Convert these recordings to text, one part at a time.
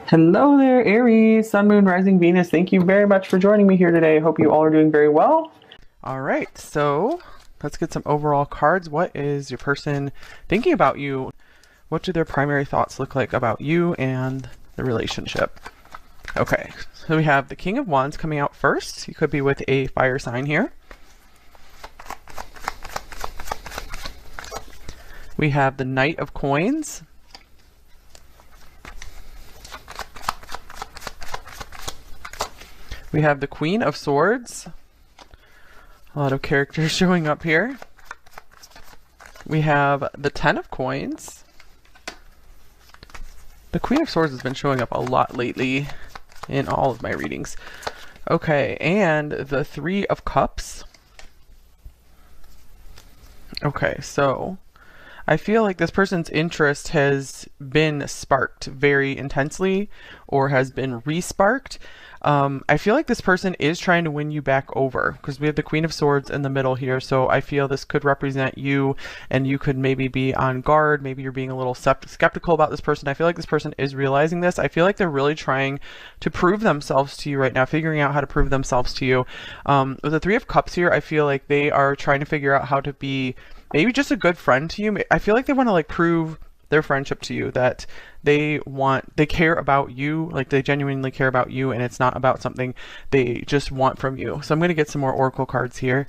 Hello there, Aries, Sun, Moon, Rising, Venus. Thank you very much for joining me here today. I hope you all are doing very well. All right, so let's get some overall cards. What is your person thinking about you? What do their primary thoughts look like about you and the relationship? Okay, so we have the King of Wands coming out first. You could be with a fire sign here. We have the Knight of Coins. We have the Queen of Swords. A lot of characters showing up here. We have the Ten of Coins. The Queen of Swords has been showing up a lot lately in all of my readings. Okay, and the Three of Cups. Okay, so I feel like this person's interest has been sparked very intensely or has been re-sparked. I feel like this person is trying to win you back over because we have the Queen of Swords in the middle here. So I feel this could represent you and you could maybe be on guard. Maybe you're being a little skeptical about this person. I feel like this person is realizing this. I feel like they're really trying to prove themselves to you right now, figuring out how to prove themselves to you. With the Three of Cups here, I feel like they are trying to figure out how to be maybe just a good friend to you. I feel like they want to like prove their friendship to you, that they care about you, like they genuinely care about you, and it's not about something they just want from you. So I'm going to get some more oracle cards here.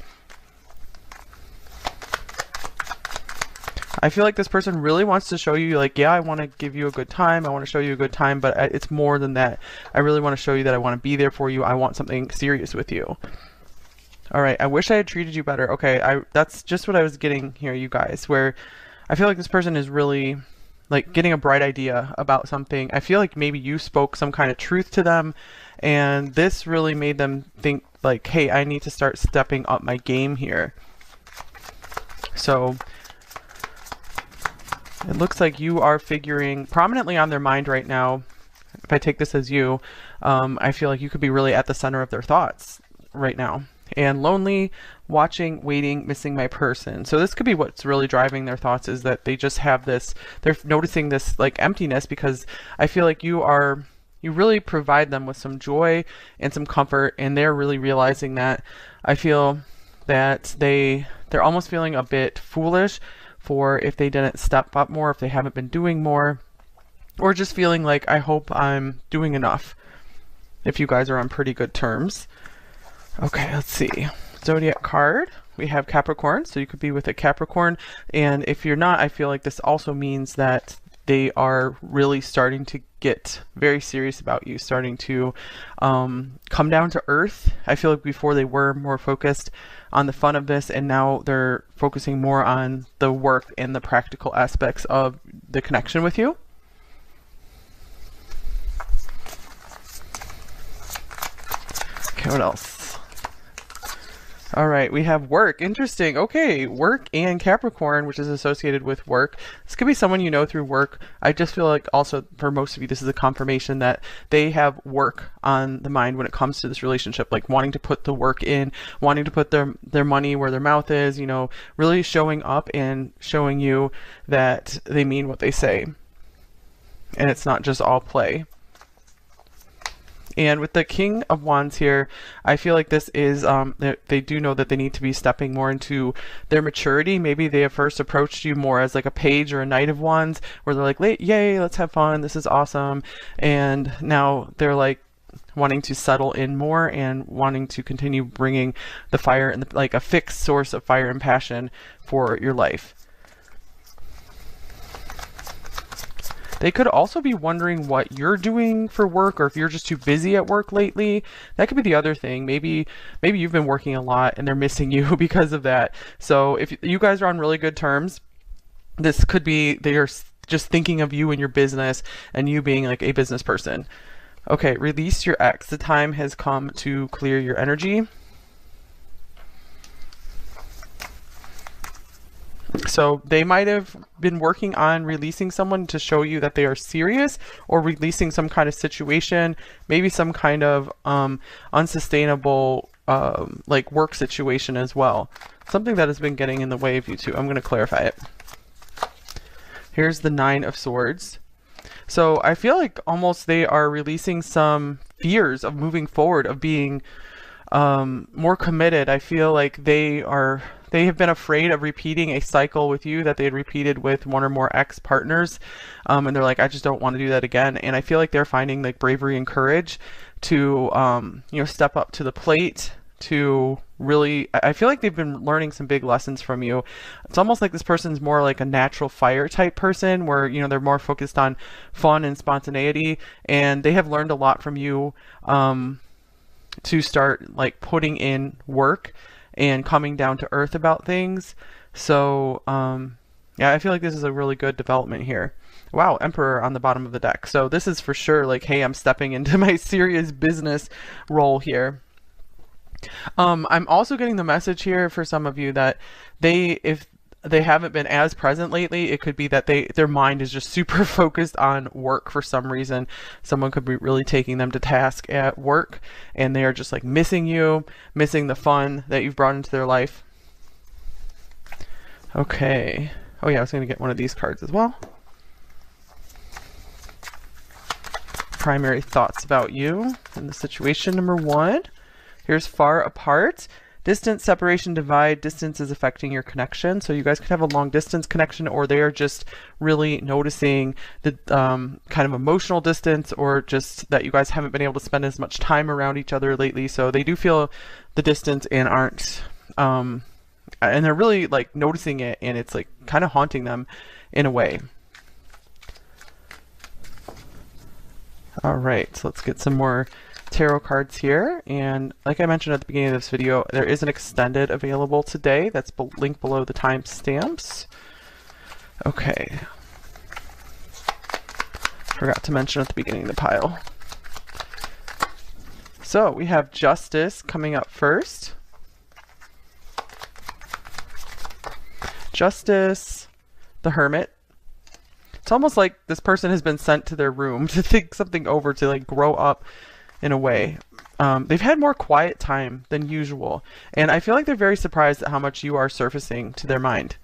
I feel like this person really wants to show you, like, yeah, I want to give you a good time, I want to show you a good time, but it's more than that. I really want to show you that I want to be there for you. I want something serious with you. All right, I wish I had treated you better. Okay, that's just what I was getting here, you guys, where I feel like this person is really like getting a bright idea about something. I feel like maybe you spoke some kind of truth to them and this really made them think like, hey, I need to start stepping up my game here. So it looks like you are figuring prominently on their mind right now. If I take this as you, I feel like you could be really at the center of their thoughts right now. And lonely, watching, waiting, missing my person. So this could be what's really driving their thoughts, is that they just have this, they're noticing this like emptiness, because I feel like you really provide them with some joy and some comfort, and they're really realizing that. I feel that they're almost feeling a bit foolish for if they didn't step up more, if they haven't been doing more, or just feeling like, I hope I'm doing enough if you guys are on pretty good terms. Okay, let's see. Zodiac card. We have Capricorn, so you could be with a Capricorn. And if you're not, I feel like this also means that they are really starting to get very serious about you, starting to come down to earth. I feel like before they were more focused on the fun of this, and now they're focusing more on the work and the practical aspects of the connection with you. Okay, what else? All right, we have work. Interesting. Okay, work and Capricorn, which is associated with work. This could be someone you know through work. I just feel like also for most of you, this is a confirmation that they have work on the mind when it comes to this relationship, like wanting to put the work in, wanting to put their money where their mouth is, you know, really showing up and showing you that they mean what they say. And it's not just all play. And with the King of Wands here, I feel like this is, they do know that they need to be stepping more into their maturity. Maybe they have first approached you more as like a page or a Knight of Wands, where they're like, yay, let's have fun, this is awesome. And now they're like wanting to settle in more and wanting to continue bringing the fire and like a fixed source of fire and passion for your life. They could also be wondering what you're doing for work, or if you're just too busy at work lately. That could be the other thing. Maybe you've been working a lot and they're missing you because of that. So if you guys are on really good terms, this could be they're just thinking of you and your business and you being like a business person. Okay, release your ex. The time has come to clear your energy. So they might have been working on releasing someone to show you that they are serious, or releasing some kind of situation, maybe some kind of unsustainable like work situation as well. Something that has been getting in the way of you two. I'm going to clarify it. Here's the Nine of Swords. So I feel like almost they are releasing some fears of moving forward, of being more committed. I feel like they have been afraid of repeating a cycle with you that they had repeated with one or more ex partners, and they're like, I just don't want to do that again. And I feel like they're finding like bravery and courage to step up to the plate. To really, I feel like they've been learning some big lessons from you. It's almost like this person's more like a natural fire type person, where they're more focused on fun and spontaneity, and they have learned a lot from you. To start like putting in work and coming down to earth about things. So yeah, I feel like this is a really good development here. Wow, Emperor on the bottom of the deck. So this is for sure like, hey, I'm stepping into my serious business role here. I'm also getting the message here for some of you that if they haven't been as present lately, it could be that their mind is just super focused on work for some reason. Someone could be really taking them to task at work, and they are just like missing you, missing the fun that you've brought into their life. Okay. Oh yeah, I was going to get one of these cards as well. Primary thoughts about you in the situation. Number 1. Here's far apart. Distance, separation, divide. Distance is affecting your connection. So you guys could have a long distance connection, or they are just really noticing the kind of emotional distance, or just that you guys haven't been able to spend as much time around each other lately. So they do feel the distance and aren't, and they're really like noticing it, and it's like kind of haunting them in a way. All right, so let's get some more tarot cards here. And like I mentioned at the beginning of this video, there is an extended available today. That's linked below the timestamps. Okay. Forgot to mention at the beginning of the pile. So we have Justice coming up first. Justice, the Hermit. It's almost like this person has been sent to their room to think something over, to like grow up in a way. They've had more quiet time than usual, and I feel like they're very surprised at how much you are surfacing to their mind.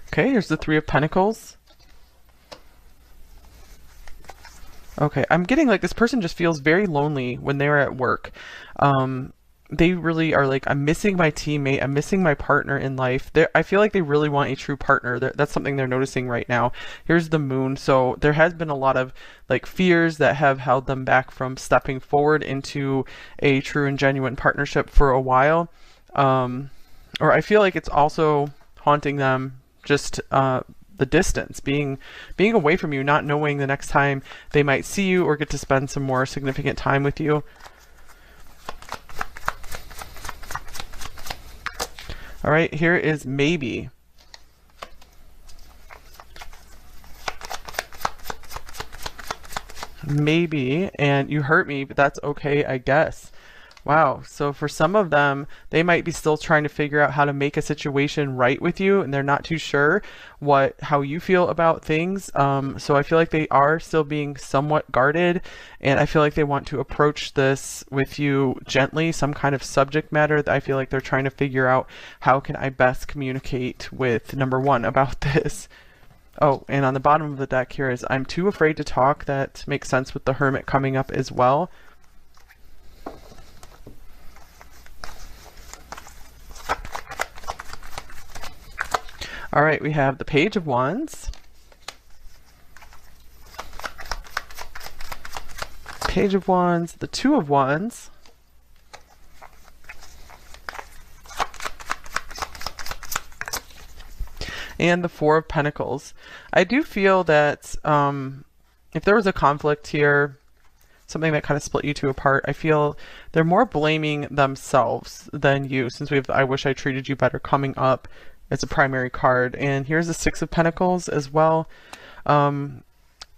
Okay, here's the Three of Pentacles. Okay, I'm getting like this person just feels very lonely when they're at work. They really are like, I'm missing my teammate, I'm missing my partner in life. I feel like they really want a true partner. That's something they're noticing right now. Here's the Moon. So there has been a lot of like fears that have held them back from stepping forward into a true and genuine partnership for a while. Or I feel like it's also haunting them, just the distance, being away from you, not knowing the next time they might see you or get to spend some more significant time with you. All right, here is Maybe. Maybe, and you hurt me, but that's okay, I guess. Wow, so for some of them, they might be still trying to figure out how to make a situation right with you, and they're not too sure how you feel about things. So I feel like they are still being somewhat guarded, and I feel like they want to approach this with you gently, some kind of subject matter that I feel like they're trying to figure out, how can I best communicate with number 1 about this. Oh, and on the bottom of the deck here is I'm too afraid to talk. That makes sense with the Hermit coming up as well. All right, we have the Page of Wands. Page of Wands, the Two of Wands. And the Four of Pentacles. I do feel that if there was a conflict here, something that kind of split you two apart, I feel they're more blaming themselves than you, since we have I Wish I Treated You Better coming up. It's a primary card, and here's the Six of Pentacles as well. I'm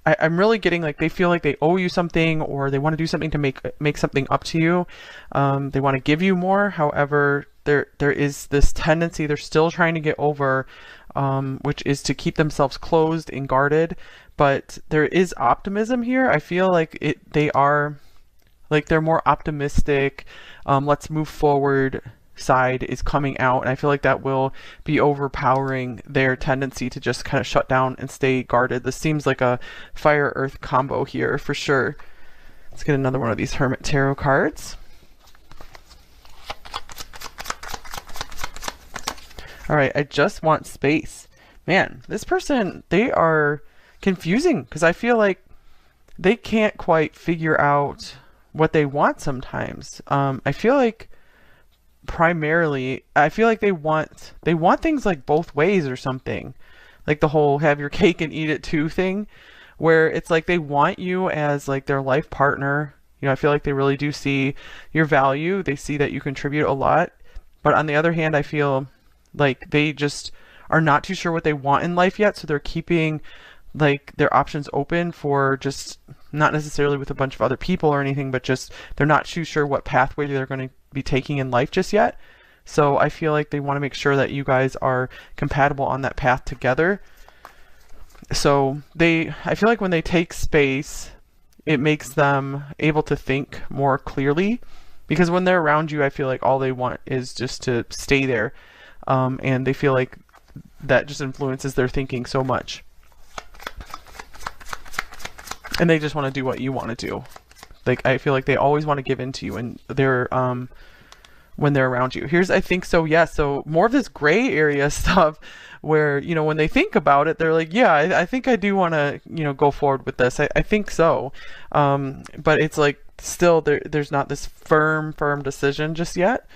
really getting like they feel like they owe you something, or they want to do something to make something up to you. They want to give you more. However, there is this tendency they're still trying to get over, which is to keep themselves closed and guarded. But there is optimism here. I feel like they are like they're more optimistic. Let's move forward. side is coming out, and I feel like that will be overpowering their tendency to just kind of shut down and stay guarded. This seems like a fire earth combo here for sure. Let's get another one of these Hermit Tarot cards. All right, I just want space. Man, this person, they are confusing because I feel like they can't quite figure out what they want sometimes. I feel like primarily, I feel like they want things like both ways or something. Like the whole have your cake and eat it too thing, where it's like they want you as like their life partner. You know, I feel like they really do see your value. They see that you contribute a lot. But on the other hand, I feel like they just are not too sure what they want in life yet, so they're keeping like their options open for just not necessarily with a bunch of other people or anything, but just they're not too sure what pathway they're going to be taking in life just yet. So I feel like they want to make sure that you guys are compatible on that path together. So I feel like when they take space, it makes them able to think more clearly, because when they're around you, I feel like all they want is just to stay there. And they feel like that just influences their thinking so much. And they just want to do what you want to do. Like, I feel like they always want to give in to you, and they're, when they're around you. Here's, I think so, yeah, so more of this gray area stuff where, you know, when they think about it, they're like, yeah, I think I do want to, you know, go forward with this. I think so. But it's like, still, there's not this firm decision just yet.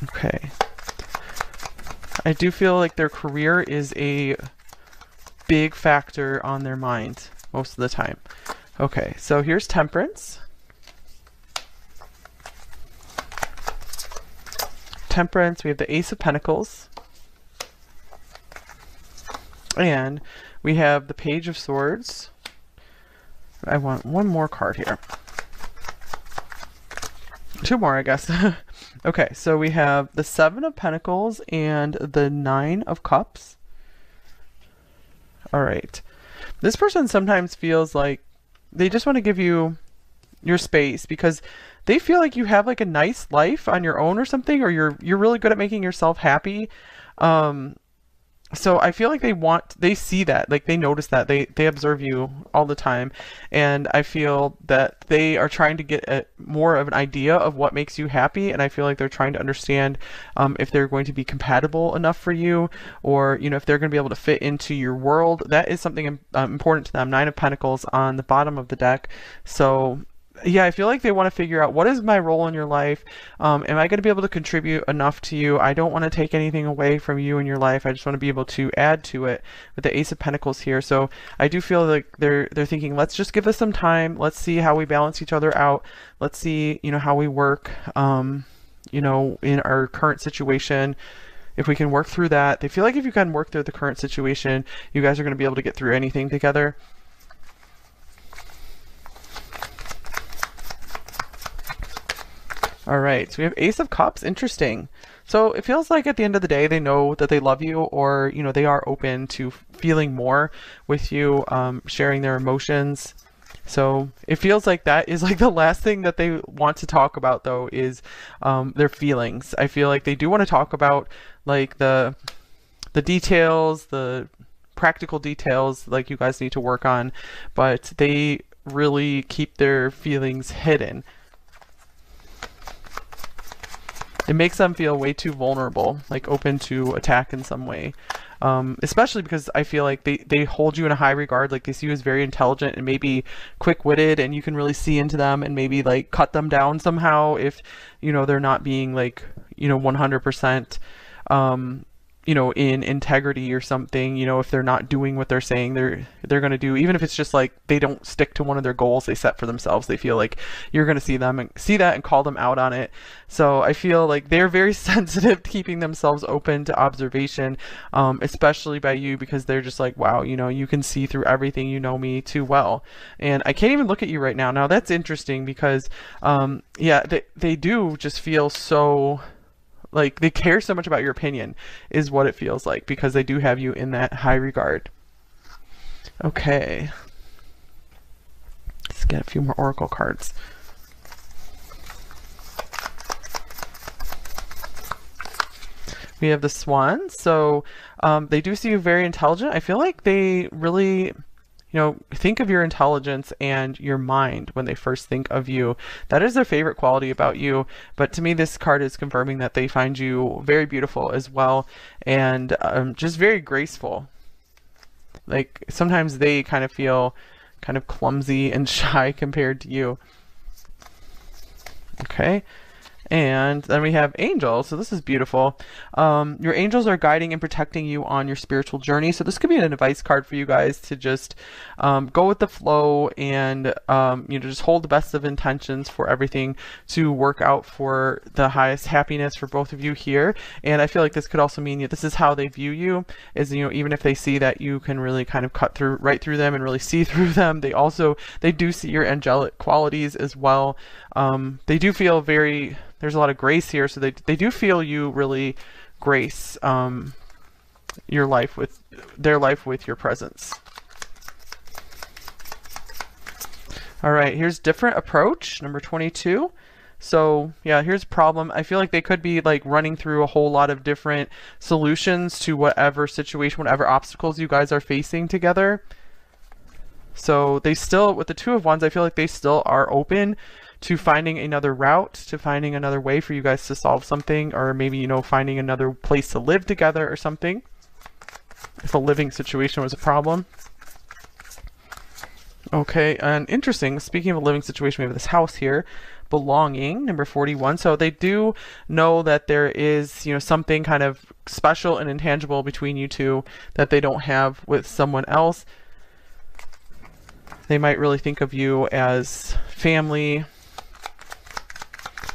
Okay. I do feel like their career is a big factor on their mind most of the time. Okay, so here's Temperance. Temperance, we have the Ace of Pentacles. And we have the Page of Swords. I want one more card here. Two more, I guess. Okay, so we have the Seven of Pentacles and the Nine of Cups. All right. This person sometimes feels like they just want to give you your space because they feel like you have like a nice life on your own or something, or you're really good at making yourself happy. So I feel like they see that, like they notice that, they observe you all the time, and I feel that they are trying to get more of an idea of what makes you happy, and I feel like they're trying to understand if they're going to be compatible enough for you, or, you know, if they're going to be able to fit into your world. That is something important to them. Nine of Pentacles on the bottom of the deck. So yeah, I feel like they want to figure out, what is my role in your life? Am I going to be able to contribute enough to you? I don't want to take anything away from you in your life. I just want to be able to add to it with the Ace of Pentacles here. So I do feel like they're thinking, let's just give this some time. Let's see how we balance each other out. Let's see, you know, how we work, you know, in our current situation. If we can work through that, they feel like if you can work through the current situation, you guys are going to be able to get through anything together. All right, so we have Ace of Cups. Interesting. So it feels like at the end of the day, they know that they love you, or, you know, they are open to feeling more with you, sharing their emotions. So it feels like that is like the last thing that they want to talk about, though, is their feelings. I feel like they do want to talk about like the details, the practical details, like you guys need to work on, but they really keep their feelings hidden. It makes them feel way too vulnerable, like open to attack in some way. Especially because I feel like they hold you in a high regard, like they see you as very intelligent and maybe quick-witted, and you can really see into them and maybe like cut them down somehow if, you know, they're not being like, you know, 100%, you know, in integrity or something. You know, if they're not doing what they're saying they're going to do, even if it's just like they don't stick to one of their goals they set for themselves, they feel like you're going to see them and see that and call them out on it. So I feel like they're very sensitive to keeping themselves open to observation, especially by you, because they're just like, wow, you know, you can see through everything, you know me too well, and I can't even look at you right now. Now that's interesting because yeah, they do just feel so like they care so much about your opinion, is what it feels like, because they do have you in that high regard. Okay. Let's get a few more oracle cards. We have the Swan. So they do see you very intelligent. I feel like they really, think of your intelligence and your mind when they first think of you. That is their favorite quality about you. But to me, this card is confirming that they find you very beautiful as well, and just very graceful. Like sometimes they kind of feel kind of clumsy and shy compared to you. Okay. And then we have angels. So this is beautiful. Your angels are guiding and protecting you on your spiritual journey. So this could be an advice card for you guys to just go with the flow and just hold the best of intentions for everything to work out for the highest happiness for both of you here. And I feel like this could also mean that this is how they view you, is even if they see that you can really kind of cut through right through them and really see through them, they do see your angelic qualities as well. They do feel there's a lot of grace here, so they do feel you really grace your life with their life with your presence. All right, here's different approach, number 22. So yeah, here's a problem. I feel like they could be like running through a whole lot of different solutions to whatever situation, whatever obstacles you guys are facing together. So they still, with the Two of Wands, I feel like they still are open to finding another route, to finding another way for you guys to solve something, or maybe, finding another place to live together or something, if a living situation was a problem. Okay, and interesting, speaking of a living situation, we have this house here, belonging, number 41. So they do know that there is, something kind of special and intangible between you two that they don't have with someone else. They might really think of you as family.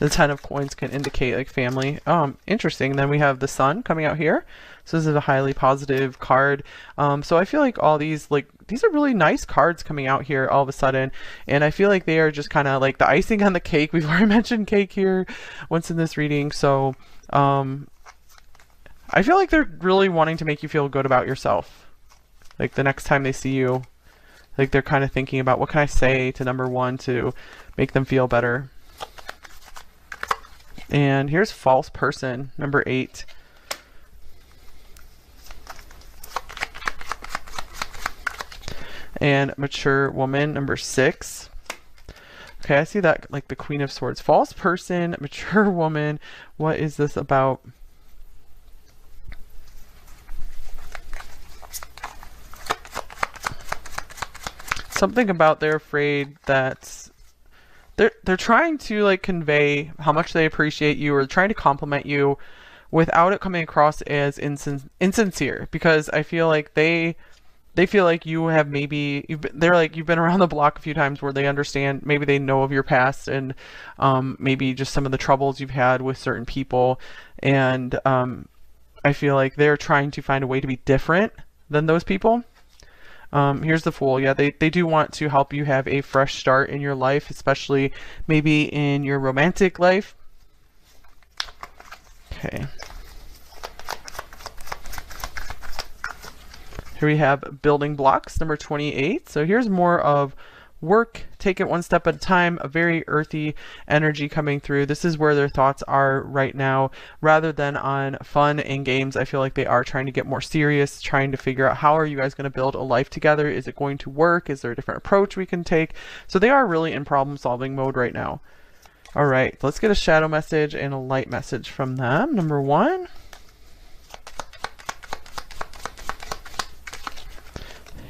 The 10 of Coins can indicate like family. Interesting. Then we have the Sun coming out here. So this is a highly positive card. So I feel like all these are really nice cards coming out here all of a sudden. And I feel like they are just kind of like the icing on the cake. We've already mentioned cake here once in this reading. So I feel like they're really wanting to make you feel good about yourself. Like the next time they see you, like they're kind of thinking about what can I say to number 1 to make them feel better. And here's false person, number 8. And mature woman, number 6. Okay, I see that like the Queen of Swords. False person, mature woman. What is this about? Something about they're afraid that they're trying to like convey how much they appreciate you, or trying to compliment you without it coming across as insincere, because I feel like they feel like you have you've been around the block a few times, where they understand, maybe they know of your past, and maybe just some of the troubles you've had with certain people, and I feel like they're trying to find a way to be different than those people. Here's the Fool. Yeah, they do want to help you have a fresh start in your life, especially maybe in your romantic life. Okay. Here we have building blocks, number 28. So here's more of work, take it one step at a time, a very earthy energy coming through. This is where their thoughts are right now, rather than on fun and games. I feel like they are trying to get more serious, trying to figure out, how are you guys going to build a life together? Is it going to work? Is there a different approach we can take? So they are really in problem solving mode right now. All right, let's get a shadow message and a light message from them. Number 1.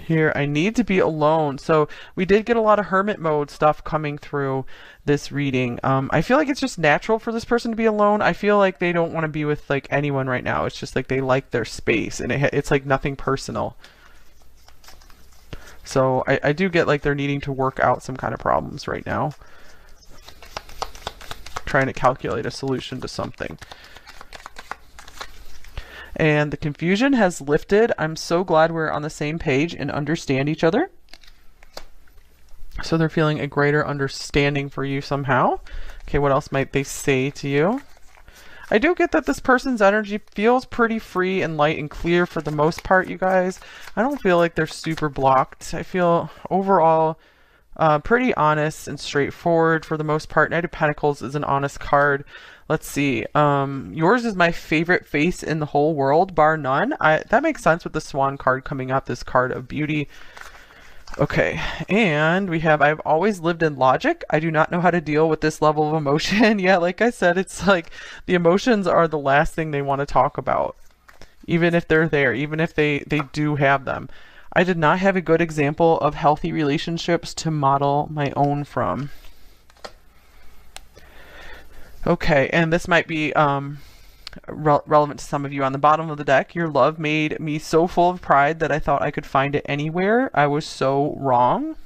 Here, I need to be alone. So we did get a lot of hermit mode stuff coming through this reading. I feel like it's just natural for this person to be alone. I feel like they don't want to be with like anyone right now. It's just like they like their space, and it's like nothing personal. So I do get like they're needing to work out some kind of problems right now, trying to calculate a solution to something. And the confusion has lifted. I'm so glad we're on the same page and understand each other. So they're feeling a greater understanding for you somehow. Okay, what else might they say to you? I do get that this person's energy feels pretty free and light and clear for the most part, you guys. I don't feel like they're super blocked. I feel overall pretty honest and straightforward for the most part. Knight of Pentacles is an honest card. Let's see. Yours is my favorite face in the whole world, bar none. That makes sense with the Swan card coming up, this card of beauty. Okay, and we have, I've always lived in logic. I do not know how to deal with this level of emotion. Yeah, like I said, it's like the emotions are the last thing they want to talk about, even if they're there, even if they do have them. I did not have a good example of healthy relationships to model my own from. Okay, and this might be relevant to some of you on the bottom of the deck. Your love made me so full of pride that I thought I could find it anywhere. I was so wrong.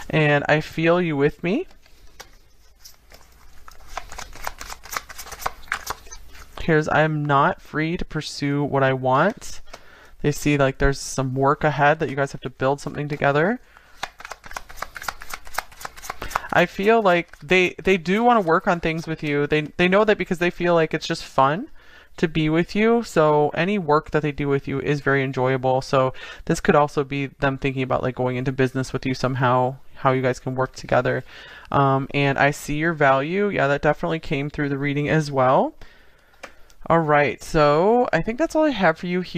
And I feel you with me. Here's, I am not free to pursue what I want. They see like there's some work ahead that you guys have to build something together. I feel like they do want to work on things with you. They know that because they feel like it's just fun to be with you. So any work that they do with you is very enjoyable. So this could also be them thinking about like going into business with you somehow, how you guys can work together. And I see your value. Yeah, that definitely came through the reading as well. All right, so I think that's all I have for you here.